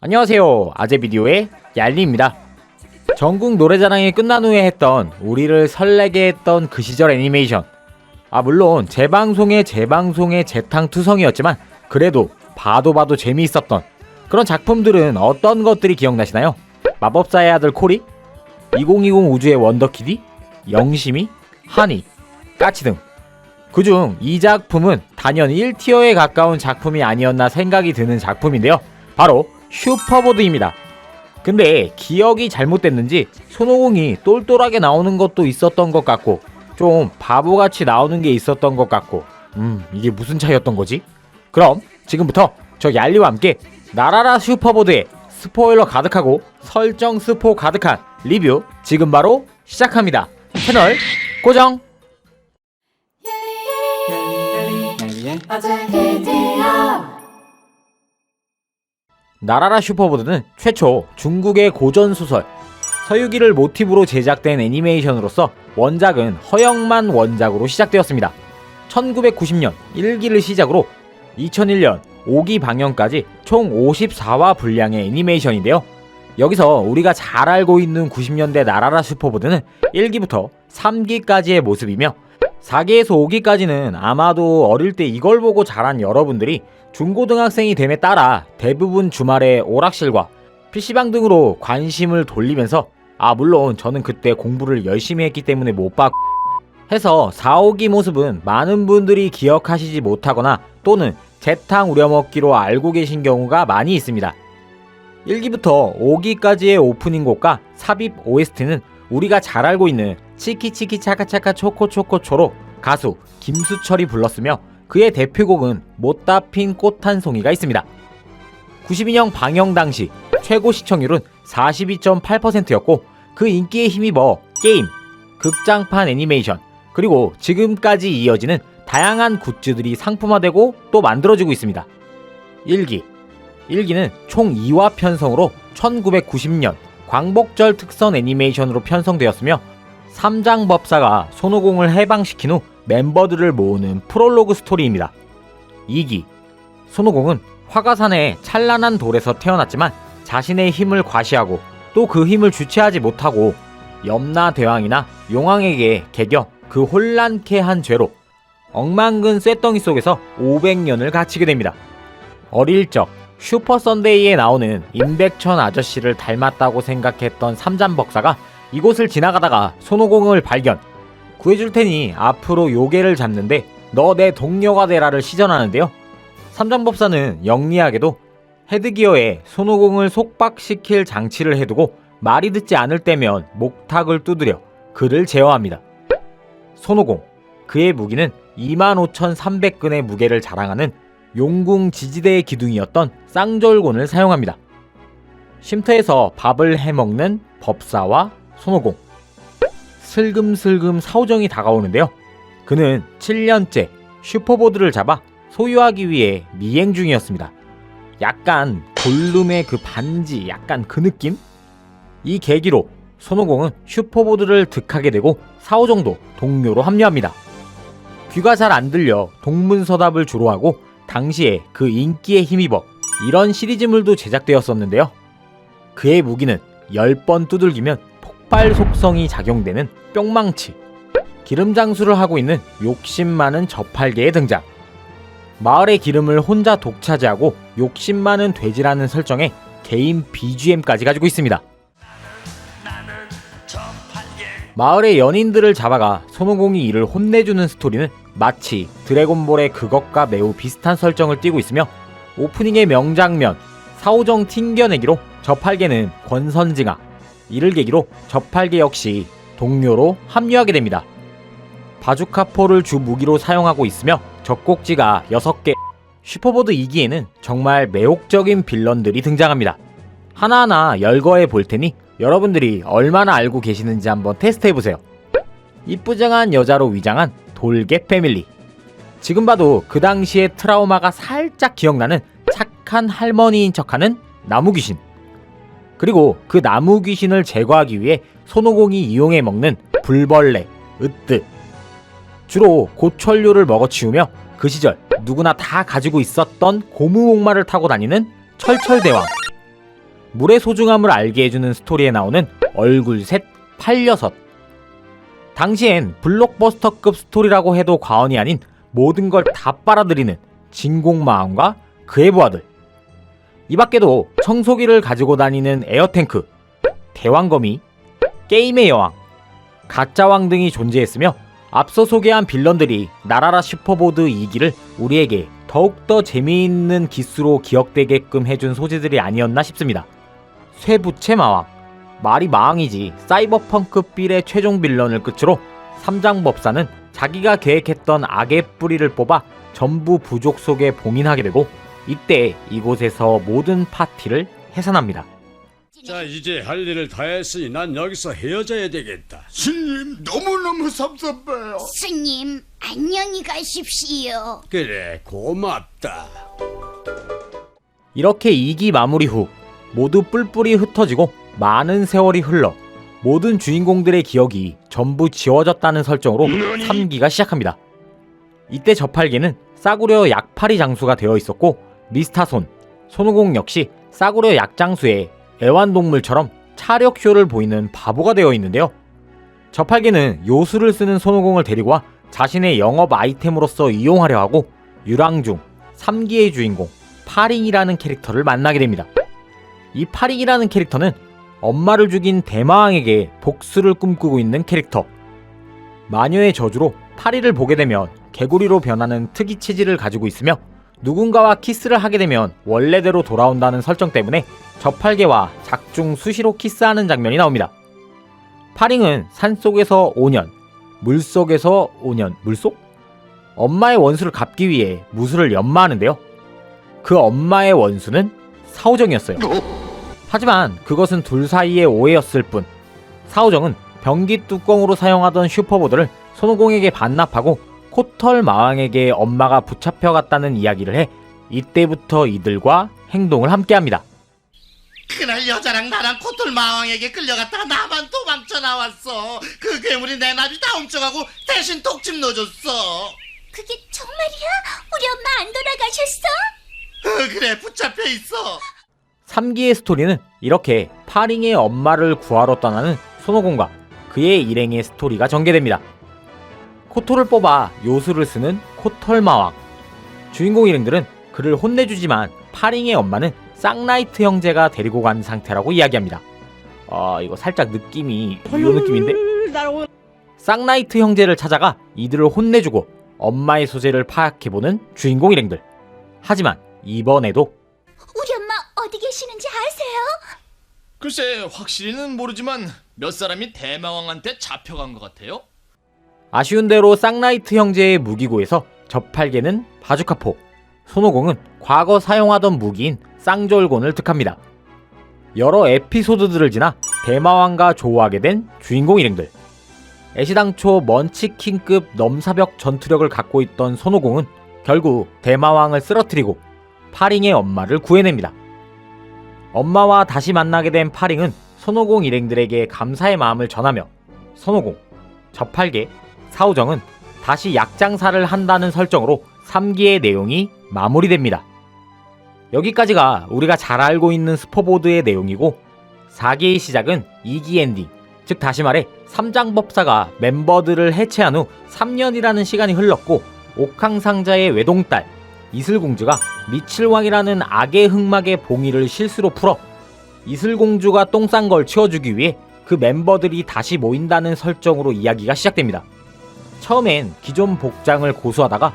안녕하세요. 아재비디오의 얄리입니다. 전국 노래자랑이 끝난 후에 했던 우리를 설레게 했던 그 시절 애니메이션. 물론 재방송의 재탕투성이었지만 그래도 봐도 재미있었던 그런 작품들은 어떤 것들이 기억나시나요? 마법사의 아들 코리? 2020 우주의 원더키디? 영심이? 하니? 까치 등. 그중 이 작품은 단연 1티어에 가까운 작품이 아니었나 생각이 드는 작품인데요. 바로 슈퍼보드입니다. 근데 기억이 잘못됐는지 손오공이 똘똘하게 나오는 것도 있었던 것 같고 좀 바보같이 나오는 게 있었던 것 같고 이게 무슨 차이였던 거지? 그럼 지금부터 저 얄리와 함께 나라라 슈퍼보드의 스포일러 가득하고 설정 스포 가득한 리뷰 지금 바로 시작합니다. 채널 고정! 나라라 슈퍼보드는 최초 중국의 고전소설 서유기를 모티브로 제작된 애니메이션으로서 원작은 허영만 원작으로 시작되었습니다. 1990년 1기를 시작으로 2001년 5기 방영까지 총 54화 분량의 애니메이션인데요. 여기서 우리가 잘 알고 있는 90년대 나라라 슈퍼보드는 1기부터 3기까지의 모습이며 4기에서 5기까지는 아마도 어릴 때 이걸 보고 자란 여러분들이 중고등학생이 됨에 따라 대부분 주말에 오락실과 PC방 등으로 관심을 돌리면서 물론 저는 그때 공부를 열심히 했기 때문에 못 봤고 해서 4, 5기 모습은 많은 분들이 기억하시지 못하거나 또는 재탕 우려먹기로 알고 계신 경우가 많이 있습니다. 1기부터 5기까지의 오프닝 곡과 삽입 OST는 우리가 잘 알고 있는 치키치키 차카차카 초코초코초로 가수 김수철이 불렀으며 그의 대표곡은 못다 핀 꽃 한 송이가 있습니다. 92년 방영 당시 최고 시청률은 42.8%였고 그 인기에 힘입어 게임, 극장판 애니메이션 그리고 지금까지 이어지는 다양한 굿즈들이 상품화되고 또 만들어지고 있습니다. 1기는 총 2화 편성으로 1990년 광복절 특선 애니메이션으로 편성되었으며 삼장법사가 손오공을 해방시킨 후 멤버들을 모으는 프롤로그 스토리입니다. 2기 손오공은 화가산의 찬란한 돌에서 태어났지만 자신의 힘을 과시하고 또 그 힘을 주체하지 못하고 염라대왕이나 용왕에게 개겨 그 혼란케 한 죄로 억만근 쇳덩이 속에서 500년을 갇히게 됩니다. 어릴 적 슈퍼 선데이에 나오는 임백천 아저씨를 닮았다고 생각했던 삼장법사가 이곳을 지나가다가 손오공을 발견. 구해줄 테니 앞으로 요괴를 잡는데 너 내 동료가 되라를 시전하는데요. 삼장법사는 영리하게도 헤드기어에 손오공을 속박시킬 장치를 해두고 말이 듣지 않을 때면 목탁을 두드려 그를 제어합니다. 손오공, 그의 무기는 25,300근의 무게를 자랑하는 용궁 지지대의 기둥이었던 쌍절곤을 사용합니다. 쉼터에서 밥을 해먹는 법사와 손오공. 슬금슬금 사오정이 다가오는데요. 그는 7년째 슈퍼보드를 잡아 소유하기 위해 미행 중이었습니다. 약간 골룸의 그 반지 약간 그 느낌? 이 계기로 손오공은 슈퍼보드를 득하게 되고 사오정도 동료로 합류합니다. 귀가 잘 안 들려 동문서답을 주로 하고 당시에 그 인기에 힘입어 이런 시리즈물도 제작되었었는데요. 그의 무기는 10번 두들기면 폭발 속성이 작용되는 뿅망치. 기름 장수를 하고 있는 욕심 많은 저팔계의 등장. 마을의 기름을 혼자 독차지하고 욕심 많은 돼지라는 설정에 개인 BGM까지 가지고 있습니다. 마을의 연인들을 잡아가 손오공이 이를 혼내주는 스토리는 마치 드래곤볼의 그것과 매우 비슷한 설정을 띠고 있으며 오프닝의 명장면 사오정 튕겨내기로 저팔계는 권선징악, 이를 계기로 저팔계 역시 동료로 합류하게 됩니다. 바주카포를 주 무기로 사용하고 있으며 젖꼭지가 6개. 슈퍼보드 2기에는 정말 매혹적인 빌런들이 등장합니다. 하나하나 열거해 볼 테니 여러분들이 얼마나 알고 계시는지 한번 테스트해보세요. 이쁘장한 여자로 위장한 돌개 패밀리. 지금 봐도 그 당시의 트라우마가 살짝 기억나는 착한 할머니인 척하는 나무귀신. 그리고 그 나무귀신을 제거하기 위해 손오공이 이용해 먹는 불벌레, 으뜨. 주로 고철류를 먹어치우며 그 시절 누구나 다 가지고 있었던 고무목마를 타고 다니는 철철대왕. 물의 소중함을 알게 해주는 스토리에 나오는 얼굴셋 팔려섯. 당시엔 블록버스터급 스토리라고 해도 과언이 아닌 모든 걸 다 빨아들이는 진공마왕과 그의 부하들. 이 밖에도 청소기를 가지고 다니는 에어탱크, 대왕거미, 게임의 여왕, 가짜왕 등이 존재했으며 앞서 소개한 빌런들이 나라라 슈퍼보드 2기를 우리에게 더욱더 재미있는 기수로 기억되게끔 해준 소재들이 아니었나 싶습니다. 쇠부채 마왕, 말이 마왕이지 사이버펑크 빌의 최종 빌런을 끝으로 삼장법사는 자기가 계획했던 악의 뿌리를 뽑아 전부 부족 속에 봉인하게 되고 이때 이곳에서 모든 파티를 해산합니다. 자, 이제 할 일을 다 했으니 난 여기서 헤어져야 되겠다. 스님, 너무너무 섭섭해요. 스님, 안녕히 가십시오. 그래, 고맙다. 이렇게 2기 마무리 후 모두 뿔뿔이 흩어지고 많은 세월이 흘러 모든 주인공들의 기억이 전부 지워졌다는 설정으로 3기가 시작합니다. 이때 저팔계는 싸구려 약팔이 장수가 되어 있었고 미스타손, 손오공 역시 싸구려 약장수의 애완동물처럼 차력쇼를 보이는 바보가 되어 있는데요. 저팔계는 요술을 쓰는 손오공을 데리고 와 자신의 영업 아이템으로서 이용하려 하고 유랑중 3기의 주인공 파링이라는 캐릭터를 만나게 됩니다. 이 파링이라는 캐릭터는 엄마를 죽인 대마왕에게 복수를 꿈꾸고 있는 캐릭터. 마녀의 저주로 파리를 보게 되면 개구리로 변하는 특이 체질을 가지고 있으며 누군가와 키스를 하게 되면 원래대로 돌아온다는 설정 때문에 저팔계와 작중 수시로 키스하는 장면이 나옵니다. 파링은 산속에서 5년, 물속에서 5년, 물속? 엄마의 원수를 갚기 위해 무술을 연마하는데요. 그 엄마의 원수는 사오정이었어요. 하지만 그것은 둘 사이의 오해였을 뿐. 사오정은 변기 뚜껑으로 사용하던 슈퍼보드를 손오공에게 반납하고 코털 마왕에게 엄마가 붙잡혀갔다는 이야기를 해 이때부터 이들과 행동을 함께합니다. 그날 여자랑 나랑 코털 마왕에게 끌려갔다가 나만 도망쳐 나왔어. 그 괴물이 내 나비 다 훔쳐가고 대신 독침 넣어줬어. 그게 정말이야? 우리 엄마 안 돌아가셨어? 그래, 붙잡혀 있어. 3기의 스토리는 이렇게 파링의 엄마를 구하러 떠나는 손오공과 그의 일행의 스토리가 전개됩니다. 코털을 뽑아 요술을 쓰는 코털마왕. 주인공 일행들은 그를 혼내주지만 파링의 엄마는 쌍라이트 형제가 데리고 간 상태라고 이야기합니다. 이거 살짝 느낌이 이 느낌인데? 쌍라이트 형제를 찾아가 이들을 혼내주고 엄마의 소재를 파악해보는 주인공 일행들. 하지만 이번에도 우리 엄마 어디 계시는지 아세요? 글쎄 확실히는 모르지만 몇 사람이 대마왕한테 잡혀간 것 같아요. 아쉬운 대로 쌍라이트 형제의 무기고에서 저팔계는 바주카포, 손오공은 과거 사용하던 무기인 쌍절곤을 득합니다. 여러 에피소드들을 지나 대마왕과 조우하게 된 주인공 일행들. 애시당초 먼치킨급 넘사벽 전투력을 갖고 있던 손오공은 결국 대마왕을 쓰러뜨리고 파링의 엄마를 구해냅니다. 엄마와 다시 만나게 된 파링은 손오공 일행들에게 감사의 마음을 전하며 손오공, 저팔계, 사오정은 다시 약장사를 한다는 설정으로 3기의 내용이 마무리됩니다. 여기까지가 우리가 잘 알고 있는 스포보드의 내용이고 4기의 시작은 2기 엔딩, 즉 다시 말해 삼장법사가 멤버들을 해체한 후 3년이라는 시간이 흘렀고 옥황상자의 외동딸 이슬공주가 미칠왕이라는 악의 흑막의 봉의를 실수로 풀어 이슬공주가 똥 싼 걸 치워주기 위해 그 멤버들이 다시 모인다는 설정으로 이야기가 시작됩니다. 처음엔 기존 복장을 고수하다가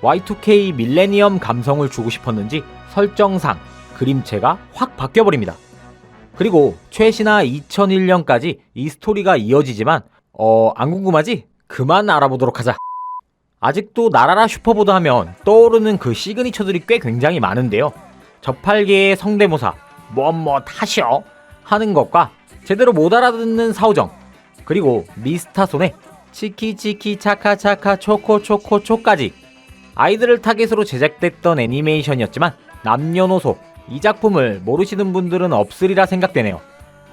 Y2K 밀레니엄 감성을 주고 싶었는지 설정상 그림체가 확 바뀌어버립니다. 그리고 최신화 2001년까지 이 스토리가 이어지지만 안 궁금하지? 그만 알아보도록 하자. 아직도 나라라 슈퍼보드 하면 떠오르는 그 시그니처들이 꽤 굉장히 많은데요. 저팔계의 성대모사 뭐뭐 하셔 하는 것과 제대로 못 알아듣는 사오정, 그리고 미스타손의 치키치키 차카차카 초코초코초까지 아이들을 타겟으로 제작됐던 애니메이션이었지만 남녀노소 이 작품을 모르시는 분들은 없으리라 생각되네요.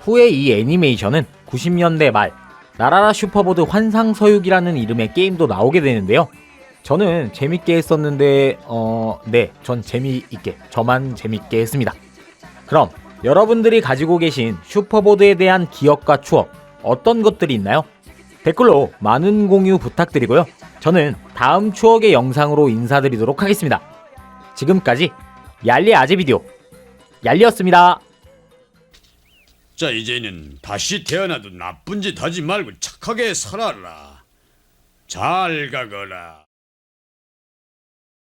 후에 이 애니메이션은 90년대 말 나라라 슈퍼보드 환상서육이라는 이름의 게임도 나오게 되는데요. 저는 재밌게 했었는데 네, 전 재미있게, 저만 재밌게 했습니다. 그럼 여러분들이 가지고 계신 슈퍼보드에 대한 기억과 추억 어떤 것들이 있나요? 댓글로 많은 공유 부탁드리고요. 저는 다음 추억의 영상으로 인사드리도록 하겠습니다. 지금까지 얄리 아재비디오 얄리였습니다. 자, 이제는 다시 태어나도 나쁜 짓 하지 말고 착하게 살아라. 잘 가거라.